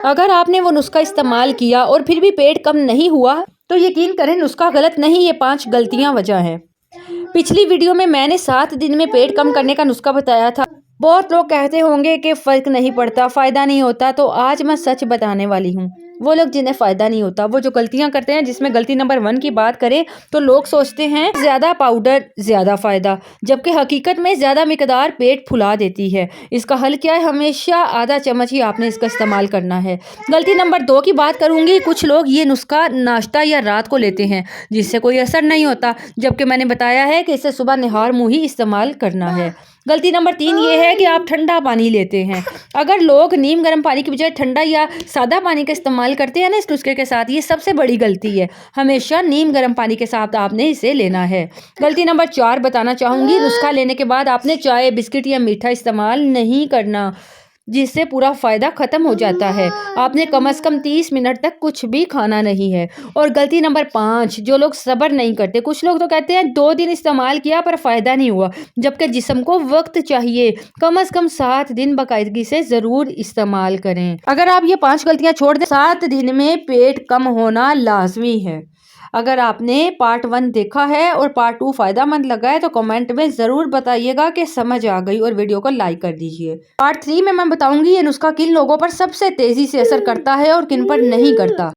اگر آپ نے وہ نسخہ استعمال کیا اور پھر بھی پیٹ کم نہیں ہوا تو یقین کریں نسخہ غلط نہیں، یہ 5 غلطیاں وجہ ہیں۔ پچھلی ویڈیو میں نے 7 دن میں پیٹ کم کرنے کا نسخہ بتایا تھا۔ بہت لوگ کہتے ہوں گے کہ فرق نہیں پڑتا، فائدہ نہیں ہوتا، تو آج میں سچ بتانے والی ہوں۔ وہ لوگ جنہیں فائدہ نہیں ہوتا، وہ جو غلطیاں کرتے ہیں، جس میں غلطی نمبر 1 کی بات کریں تو لوگ سوچتے ہیں زیادہ پاؤڈر زیادہ فائدہ، جبکہ حقیقت میں زیادہ مقدار پیٹ پھلا دیتی ہے۔ اس کا حل کیا ہے؟ ہمیشہ آدھا چمچ ہی آپ نے اس کا استعمال کرنا ہے۔ غلطی نمبر 2 کی بات کروں گی، کچھ لوگ یہ نسخہ ناشتہ یا رات کو لیتے ہیں جس سے کوئی اثر نہیں ہوتا، جبکہ میں نے بتایا ہے کہ اسے صبح نہار منہ ہی استعمال کرنا ہے۔ غلطی نمبر 3 یہ ہے کہ آپ ٹھنڈا پانی لیتے ہیں۔ اگر لوگ نیم گرم پانی کی بجائے ٹھنڈا یا سادہ پانی کا استعمال کرتے ہیں نا اس نسخے کے ساتھ، یہ سب سے بڑی غلطی ہے۔ ہمیشہ نیم گرم پانی کے ساتھ آپ نے اسے لینا ہے۔ غلطی نمبر 4 بتانا چاہوں گی، نسخہ لینے کے بعد آپ نے چائے، بسکٹ یا میٹھا استعمال نہیں کرنا، جس سے پورا فائدہ ختم ہو جاتا ہے۔ آپ نے کم از کم 30 منٹ تک کچھ بھی کھانا نہیں ہے۔ اور غلطی نمبر 5، جو لوگ صبر نہیں کرتے، کچھ لوگ تو کہتے ہیں 2 دن استعمال کیا پر فائدہ نہیں ہوا، جبکہ جسم کو وقت چاہیے۔ کم از کم 7 دن باقاعدگی سے ضرور استعمال کریں۔ اگر آپ یہ 5 غلطیاں چھوڑ دیں، 7 دن میں پیٹ کم ہونا لازمی ہے۔ اگر آپ نے پارٹ 1 دیکھا ہے اور پارٹ 2 فائدہ مند لگا ہے تو کمنٹ میں ضرور بتائیے گا کہ سمجھ آ گئی، اور ویڈیو کو لائک کر دیجیے۔ پارٹ 3 میں بتاؤں گی یہ نسخہ کن لوگوں پر سب سے تیزی سے اثر کرتا ہے اور کن پر نہیں کرتا۔